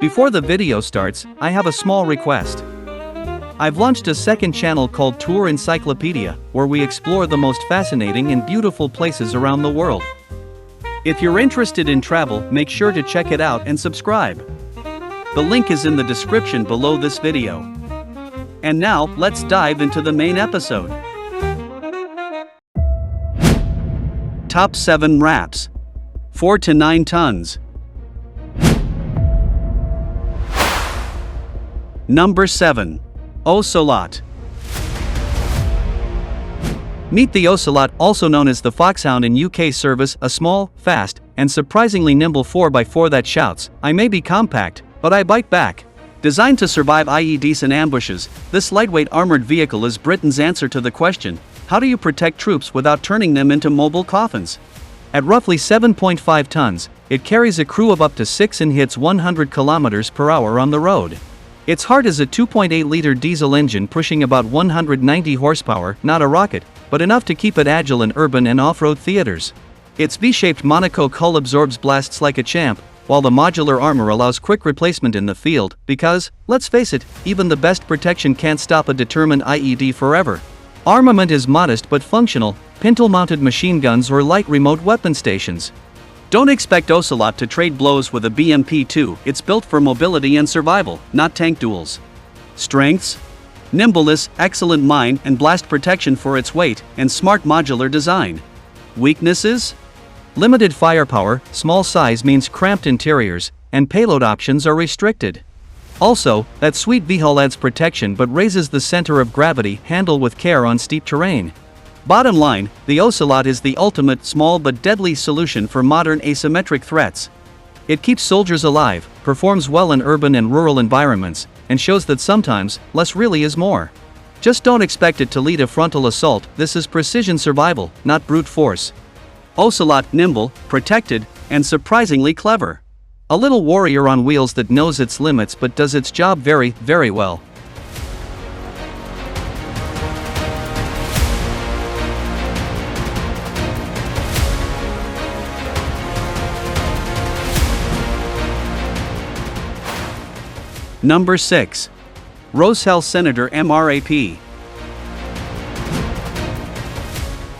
Before the video starts, I have a small request. I've launched a second channel called Tour Encyclopedia, where we explore the most fascinating and beautiful places around the world. If you're interested in travel, make sure to check it out and subscribe. The link is in the description below this video. And now, let's dive into the main episode. Top 7 MRAPs. 4 to 9 tons. Number 7. Ocelot. Meet the Ocelot, also known as the Foxhound in UK service, a small, fast, and surprisingly nimble 4x4 that shouts, "I may be compact, but I bite back." Designed to survive IEDs and ambushes, this lightweight armored vehicle is Britain's answer to the question, how do you protect troops without turning them into mobile coffins? At roughly 7.5 tons, it carries a crew of up to 6 and hits 100 km/h on the road. Its heart is a 2.8-liter diesel engine pushing about 190 horsepower, not a rocket, but enough to keep it agile in urban and off-road theaters. Its V-shaped monocoque hull absorbs blasts like a champ, while the modular armor allows quick replacement in the field, because, let's face it, even the best protection can't stop a determined IED forever. Armament is modest but functional, pintle-mounted machine guns or light remote weapon stations. Don't expect Ocelot to trade blows with a BMP-2, it's built for mobility and survival, not tank duels. Strengths: nimbleness, excellent mine and blast protection for its weight, and smart modular design. Weaknesses: limited firepower, small size means cramped interiors, and payload options are restricted. Also, that sweet VIHOR adds protection but raises the center of gravity, handle with care on steep terrain. Bottom line, the Ocelot is the ultimate small but deadly solution for modern asymmetric threats. It keeps soldiers alive, performs well in urban and rural environments, and shows that sometimes, less really is more. Just don't expect it to lead a frontal assault, this is precision survival, not brute force. Ocelot, nimble, protected, and surprisingly clever. A little warrior on wheels that knows its limits but does its job very, very well. Number 6. ROSHEL Senator MRAP.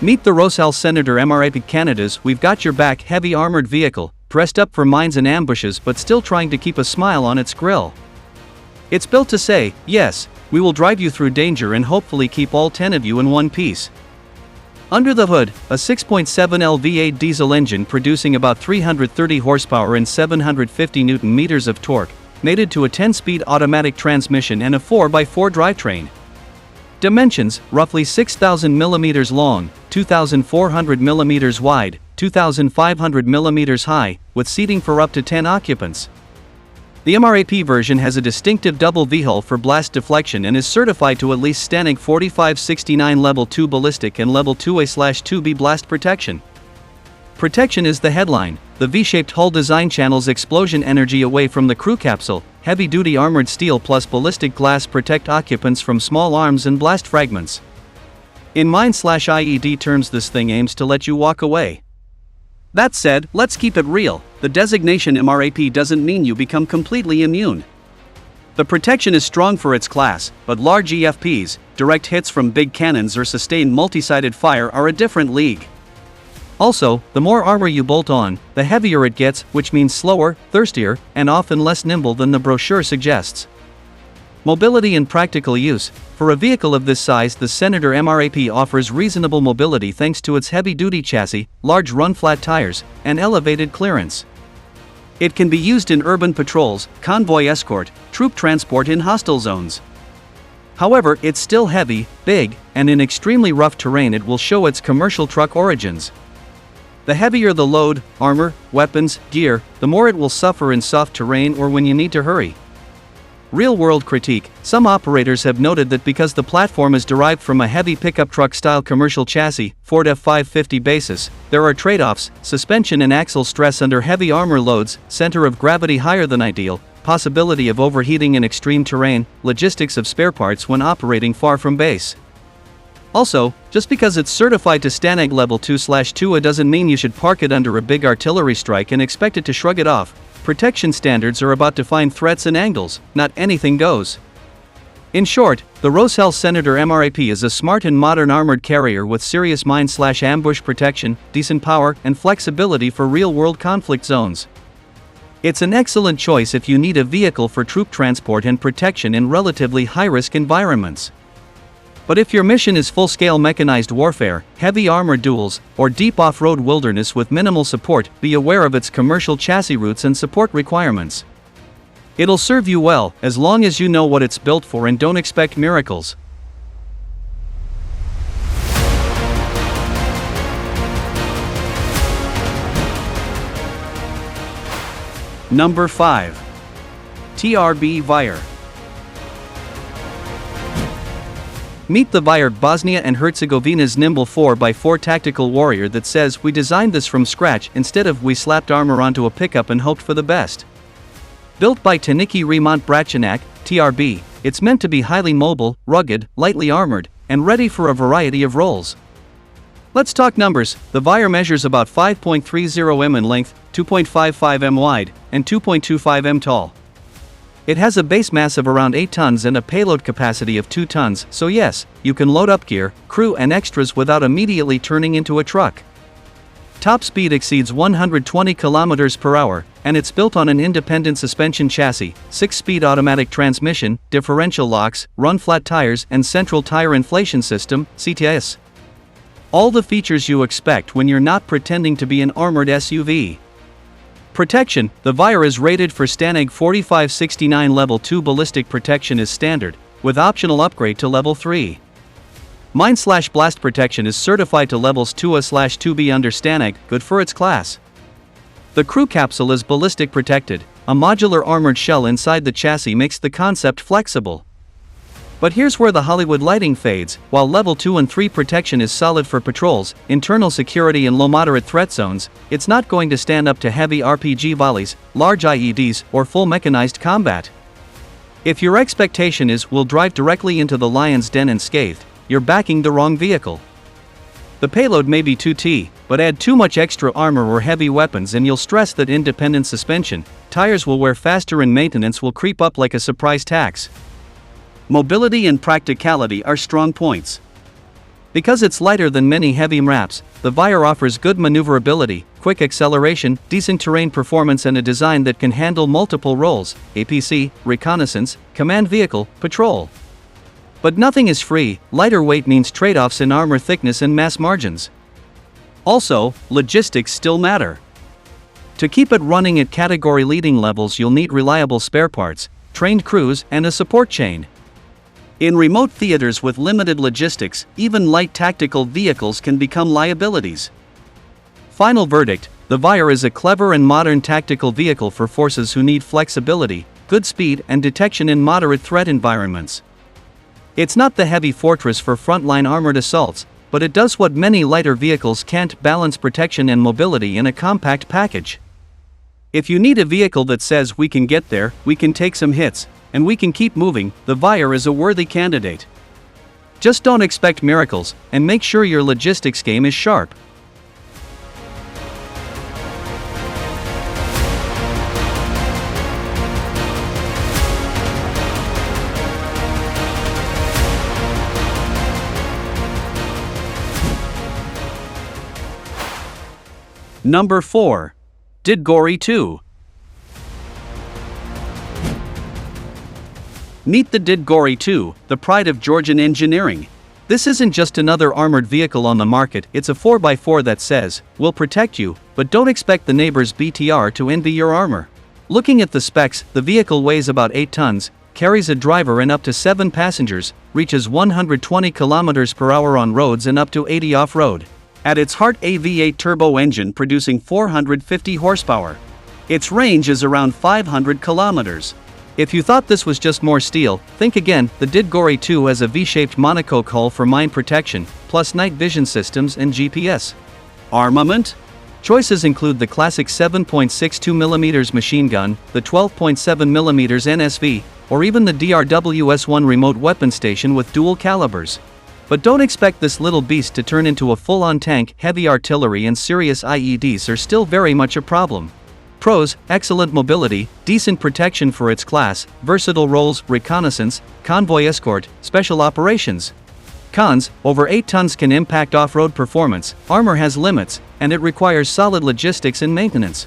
Meet the ROSHEL Senator MRAP, Canada's "we've got your back" heavy armored vehicle, dressed up for mines and ambushes but still trying to keep a smile on its grille. It's built to say, yes, we will drive you through danger and hopefully keep all 10 of you in one piece. Under the hood, a 6.7L V8 diesel engine producing about 330 horsepower and 750 Nm of torque, mated to a 10-speed automatic transmission and a 4x4 drivetrain. Dimensions: roughly 6,000 mm long, 2,400 mm wide, 2,500 mm high, with seating for up to 10 occupants. The MRAP version has a distinctive double V-hull for blast deflection and is certified to at least STANAG 4569 Level 2 ballistic and Level 2A/2B blast protection. Protection is the headline. The V-shaped hull design channels explosion energy away from the crew capsule. Heavy-duty armored steel plus ballistic glass protect occupants from small arms and blast fragments. In mine/IED terms, this thing aims to let you walk away. That said, let's keep it real. The designation MRAP doesn't mean you become completely immune. The protection is strong for its class, but large EFPs, direct hits from big cannons or sustained multi-sided fire are a different league. Also, the more armor you bolt on, the heavier it gets, which means slower, thirstier, and often less nimble than the brochure suggests. Mobility and practical use: for a vehicle of this size, the Senator MRAP offers reasonable mobility thanks to its heavy-duty chassis, large run-flat tires, and elevated clearance. It can be used in urban patrols, convoy escort, troop transport in hostile zones. However, it's still heavy, big, and in extremely rough terrain it will show its commercial truck origins. The heavier the load, armor, weapons, gear, the more it will suffer in soft terrain or when you need to hurry. Real-world critique: some operators have noted that because the platform is derived from a heavy pickup truck-style commercial chassis, Ford F550 basis, there are trade-offs: suspension and axle stress under heavy armor loads, center of gravity higher than ideal, possibility of overheating in extreme terrain, logistics of spare parts when operating far from base. Also, just because it's certified to STANAG Level 2/2A doesn't mean you should park it under a big artillery strike and expect it to shrug it off. protection standards are about to find threats and angles, not anything goes. In short, the ROSHEL Senator MRAP is a smart and modern armored carrier with serious mine/ambush protection, decent power, and flexibility for real-world conflict zones. It's an excellent choice if you need a vehicle for troop transport and protection in relatively high-risk environments. But if your mission is full-scale mechanized warfare, heavy armor duels, or deep off-road wilderness with minimal support, be aware of its commercial chassis routes and support requirements. It'll serve you well, as long as you know what it's built for and don't expect miracles. Number 5. TRB VIHOR. Meet the VIHOR, Bosnia and Herzegovina's nimble 4x4 tactical warrior that says, "We designed this from scratch instead of we slapped armor onto a pickup and hoped for the best." Built by Taniki Remont Bracinak, TRB, it's meant to be highly mobile, rugged, lightly armored, and ready for a variety of roles. Let's talk numbers. The VIHOR measures about 5.30 m in length, 2.55 m wide, and 2.25 m tall. It has a base mass of around 8 tons and a payload capacity of 2 tons, so yes, you can load up gear, crew and extras without immediately turning into a truck. Top speed exceeds 120 km per hour, and it's built on an independent suspension chassis, 6-speed automatic transmission, differential locks, run-flat tires and central tire inflation system, CTS. All the features you expect when you're not pretending to be an armored SUV. Protection: the VIHOR is rated for STANAG 4569 Level 2 ballistic protection is standard, with optional upgrade to Level 3. Mine/blast protection is certified to levels 2A/2B under STANAG, good for its class. The crew capsule is ballistic protected. A modular armored shell inside the chassis makes the concept flexible. But here's where the Hollywood lighting fades. While level 2 and 3 protection is solid for patrols, internal security and low-moderate threat zones, it's not going to stand up to heavy RPG volleys, large IEDs, or full mechanized combat. If your expectation is, "We'll drive directly into the lion's den unscathed," you're backing the wrong vehicle. The payload may be 2T, but add too much extra armor or heavy weapons and you'll stress that independent suspension, tires will wear faster and maintenance will creep up like a surprise tax. Mobility and practicality are strong points. Because it's lighter than many heavy MRAPs, the VIHOR offers good maneuverability, quick acceleration, decent terrain performance and a design that can handle multiple roles: APC, reconnaissance, command vehicle, patrol. But nothing is free. Lighter weight means trade-offs in armor thickness and mass margins. Also, logistics still matter. To keep it running at category-leading levels, you'll need reliable spare parts, trained crews, and a support chain. In remote theaters with limited logistics, even light tactical vehicles can become liabilities. Final verdict: the VIHOR is a clever and modern tactical vehicle for forces who need flexibility, good speed, and detection in moderate threat environments. It's not the heavy fortress for frontline armored assaults, but it does what many lighter vehicles can't: balance protection and mobility in a compact package. If you need a vehicle that says, "We can get there, we can take some hits, and we can keep moving," the VIHOR is a worthy candidate. Just don't expect miracles, and make sure your logistics game is sharp. Number 4. Didgori 2. Meet the Didgori 2, the pride of Georgian engineering. This isn't just another armored vehicle on the market, it's a 4x4 that says, "We'll protect you, but don't expect the neighbor's BTR to envy your armor." Looking at the specs, the vehicle weighs about 8 tons, carries a driver and up to 7 passengers, reaches 120 km per hour on roads and up to 80 off-road. At its heart, a V8 turbo engine producing 450 horsepower. Its range is around 500 kilometers. If you thought this was just more steel, think again. The Didgori 2 has a V-shaped monocoque hull for mine protection, plus night vision systems and GPS. Armament? Choices include the classic 7.62mm machine gun, the 12.7mm NSV, or even the DRWS-1 remote weapon station with dual calibers. But don't expect this little beast to turn into a full-on tank. Heavy artillery and serious IEDs are still very much a problem. Pros: excellent mobility, decent protection for its class, versatile roles, reconnaissance, convoy escort, special operations. Cons: over 8 tons can impact off-road performance, armor has limits, and it requires solid logistics and maintenance.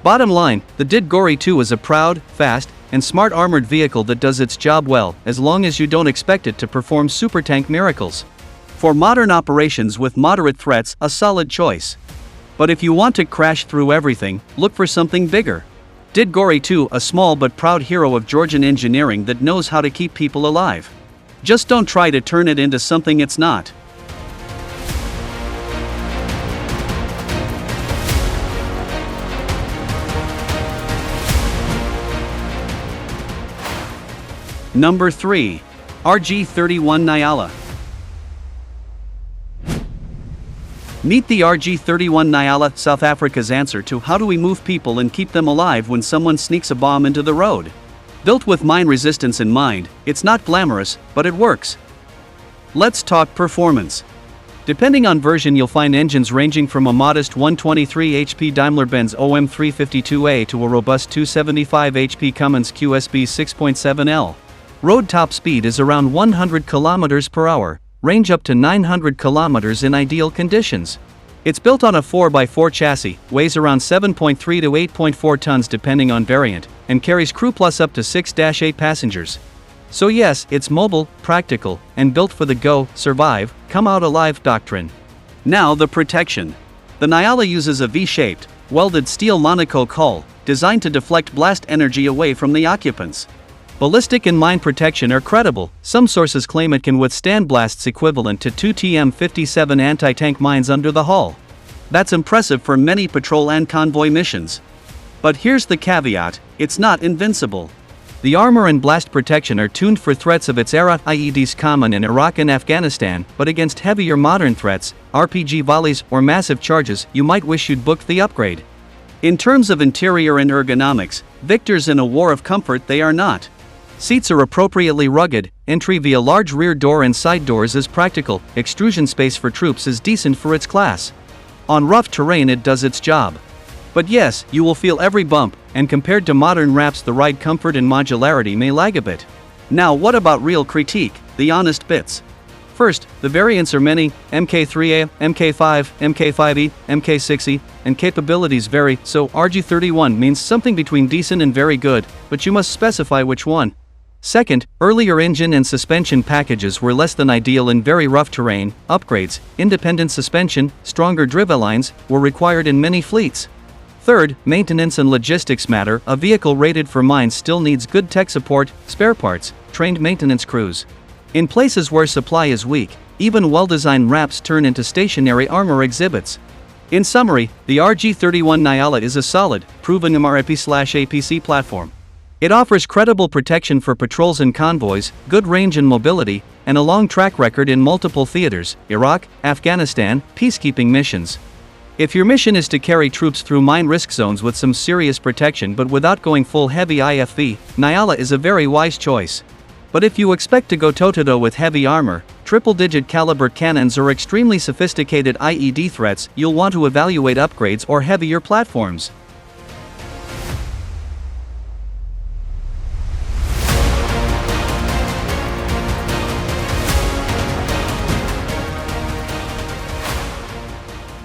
Bottom line, the Didgori 2 is a proud, fast, and smart armored vehicle that does its job well, as long as you don't expect it to perform supertank miracles. For modern operations with moderate threats, a solid choice. But if you want to crash through everything, look for something bigger. Didgori 2, a small but proud hero of Georgian engineering that knows how to keep people alive. Just don't try to turn it into something it's not. Number 3. RG-31 Nyala. Meet the RG-31 Nyala, South Africa's answer to how do we move people and keep them alive when someone sneaks a bomb into the road. Built with mine resistance in mind, it's not glamorous, but it works. Let's talk performance. Depending on version, you'll find engines ranging from a modest 123 HP Daimler-Benz OM352A to a robust 275 HP Cummins QSB 6.7L. Road top speed is around 100 km per hour. Range up to 900 kilometers in ideal conditions. It's built on a 4x4 chassis, weighs around 7.3 to 8.4 tons depending on variant, and carries crew plus up to 6-8 passengers. So yes, it's mobile, practical, and built for the go, survive, come out alive doctrine. Now the protection. The Nyala uses a V-shaped, welded steel monocoque hull, designed to deflect blast energy away from the occupants. Ballistic and mine protection are credible. Some sources claim it can withstand blasts equivalent to 2 TM57 anti-tank mines under the hull. That's impressive for many patrol and convoy missions. But here's the caveat, it's not invincible. The armor and blast protection are tuned for threats of its era, IEDs common in Iraq and Afghanistan, but against heavier modern threats, RPG volleys, or massive charges, you might wish you'd booked the upgrade. In terms of interior and ergonomics, victors in a war of comfort they are not. Seats are appropriately rugged, entry via large rear door and side doors is practical, extrusion space for troops is decent for its class. On rough terrain it does its job. But yes, you will feel every bump, and compared to modern MRAPs the ride comfort and modularity may lag a bit. Now what about real critique, the honest bits? First, the variants are many: MK3A, MK5, MK5E, MK6E, and capabilities vary, so RG-31 means something between decent and very good, but you must specify which one. Second, earlier engine and suspension packages were less than ideal in very rough terrain. Upgrades, independent suspension, stronger drivelines, were required in many fleets. Third, maintenance and logistics matter. A vehicle rated for mines still needs good tech support, spare parts, trained maintenance crews. In places where supply is weak, even well-designed MRAPs turn into stationary armor exhibits. In summary, the RG-31 Nyala is a solid, proven MRAP/APC platform. It offers credible protection for patrols and convoys, good range and mobility, and a long track record in multiple theaters: Iraq, Afghanistan, peacekeeping missions. If your mission is to carry troops through mine risk zones with some serious protection but without going full heavy IFV, Nyala is a very wise choice. But if you expect to go toe-to-toe with heavy armor, triple-digit caliber cannons or extremely sophisticated IED threats, you'll want to evaluate upgrades or heavier platforms.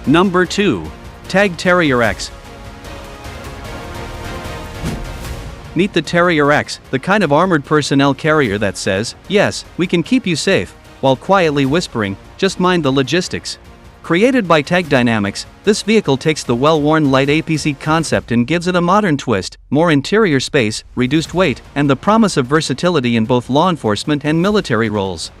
Number 2. TAG TERRIER X. Meet the TERRIER X, the kind of armored personnel carrier that says, yes, we can keep you safe, while quietly whispering, just mind the logistics. Created by TAG Dynamics, this vehicle takes the well-worn light APC concept and gives it a modern twist: more interior space, reduced weight, and the promise of versatility in both law enforcement and military roles.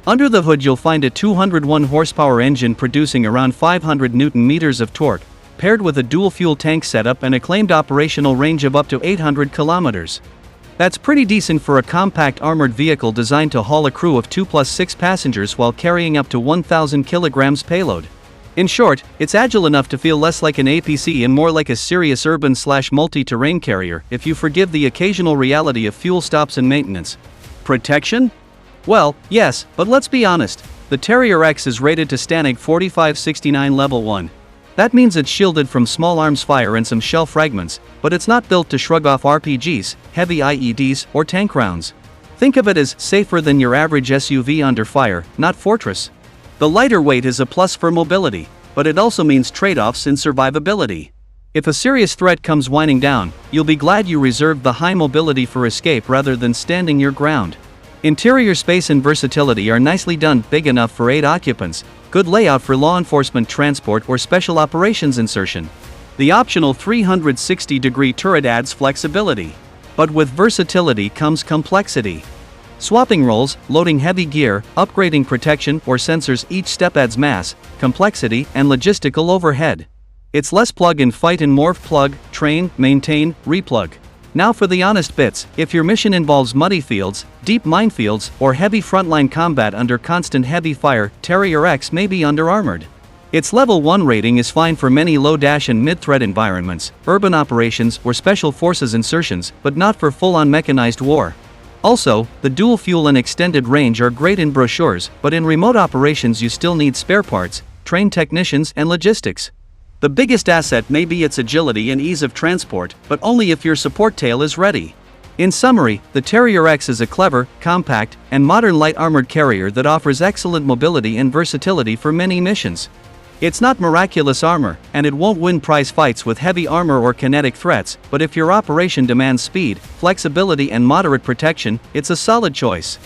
Under the hood you'll find a 201 horsepower engine producing around 500 Nm of torque, paired with a dual-fuel tank setup and a claimed operational range of up to 800 kilometers. That's pretty decent for a compact armored vehicle designed to haul a crew of 2 + 6 passengers while carrying up to 1,000 kilograms payload. In short, it's agile enough to feel less like an APC and more like a serious urban/multi-terrain carrier, if you forgive the occasional reality of fuel stops and maintenance. Protection? Well, yes, but let's be honest, the TERRIER X is rated to STANAG 4569 Level 1. That means it's shielded from small arms fire and some shell fragments, but it's not built to shrug off RPGs, heavy IEDs, or tank rounds. Think of it as safer than your average SUV under fire, not fortress. The lighter weight is a plus for mobility, but it also means trade-offs in survivability. If a serious threat comes winding down, you'll be glad you reserved the high mobility for escape rather than standing your ground. Interior space and versatility are nicely done, big enough for 8 occupants, good layout for law enforcement transport or special operations insertion. The optional 360-degree turret adds flexibility. But with versatility comes complexity. Swapping roles, loading heavy gear, upgrading protection or sensors, each step adds mass, complexity, and logistical overhead. It's less plug and fight and morph, plug, train, maintain, replug. Now for the honest bits, if your mission involves muddy fields, deep minefields, or heavy frontline combat under constant heavy fire, TERRIER X may be under-armored. Its level 1 rating is fine for many low-dash and mid-threat environments, urban operations or special forces insertions, but not for full-on mechanized war. Also, the dual fuel and extended range are great in brochures, but in remote operations you still need spare parts, trained technicians and logistics. The biggest asset may be its agility and ease of transport, but only if your support tail is ready. In summary, the TERRIER X is a clever, compact, and modern light armored carrier that offers excellent mobility and versatility for many missions. It's not miraculous armor, and it won't win prize fights with heavy armor or kinetic threats, but if your operation demands speed, flexibility and moderate protection, it's a solid choice.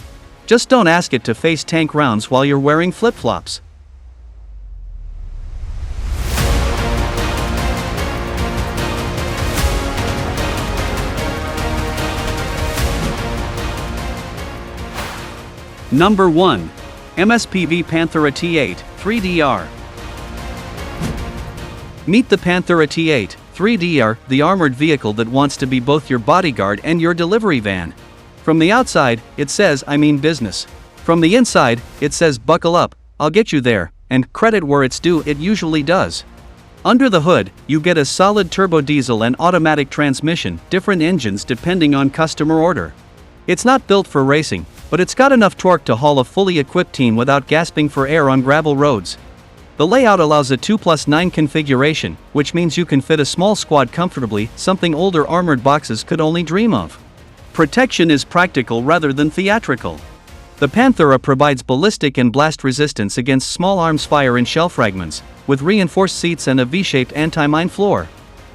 Just don't ask it to face tank rounds while you're wearing flip-flops. Number 1. MSPV Panthera T8, 3DR. Meet the Panthera T8, 3DR, the armored vehicle that wants to be both your bodyguard and your delivery van. From the outside, it says I mean business. From the inside, it says buckle up, I'll get you there, and credit where it's due, it usually does. Under the hood, you get a solid turbo diesel and automatic transmission, different engines depending on customer order. It's not built for racing, but it's got enough torque to haul a fully equipped team without gasping for air on gravel roads. The layout allows a 2+9 configuration, which means you can fit a small squad comfortably, something older armored boxes could only dream of. Protection is practical rather than theatrical. The Panthera provides ballistic and blast resistance against small arms fire and shell fragments, with reinforced seats and a V-shaped anti-mine floor.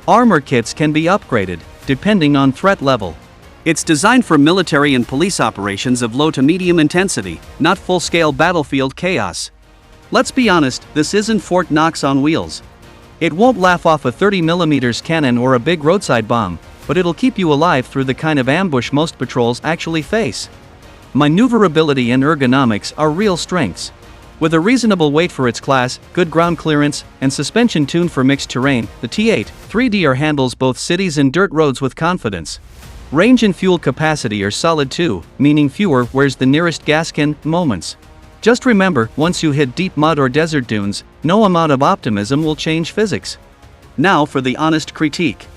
Armor kits can be upgraded, depending on threat level. It's designed for military and police operations of low to medium intensity, not full-scale battlefield chaos. Let's be honest, this isn't Fort Knox on wheels. It won't laugh off a 30mm cannon or a big roadside bomb, but it'll keep you alive through the kind of ambush most patrols actually face. Maneuverability and ergonomics are real strengths. With a reasonable weight for its class, good ground clearance, and suspension tuned for mixed terrain, the T8, 3DR handles both cities and dirt roads with confidence. Range and fuel capacity are solid too, meaning fewer where's the nearest gas can moments. Just remember, once you hit deep mud or desert dunes, no amount of optimism will change physics. Now for the honest critique.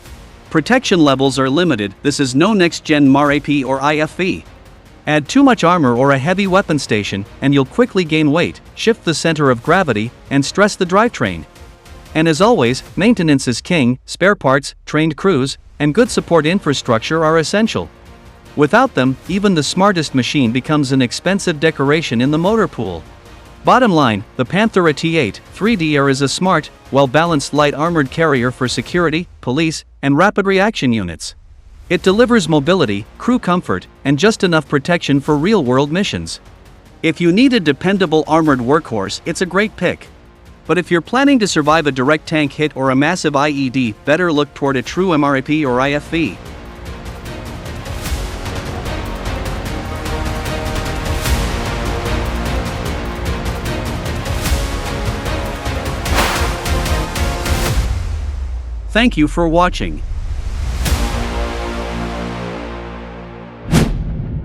Protection levels are limited, this is no next-gen MRAP or IFV. Add too much armor or a heavy weapon station, and you'll quickly gain weight, shift the center of gravity, and stress the drivetrain. And as always, maintenance is king, spare parts, trained crews, and good support infrastructure are essential. Without them, even the smartest machine becomes an expensive decoration in the motor pool. Bottom line, the Panthera T8, 3DR is a smart, well-balanced light armored carrier for security, police, and rapid reaction units. It delivers mobility, crew comfort, and just enough protection for real-world missions. If you need a dependable armored workhorse, it's a great pick. But if you're planning to survive a direct tank hit or a massive IED, better look toward a true MRAP or IFV. Thank you for watching.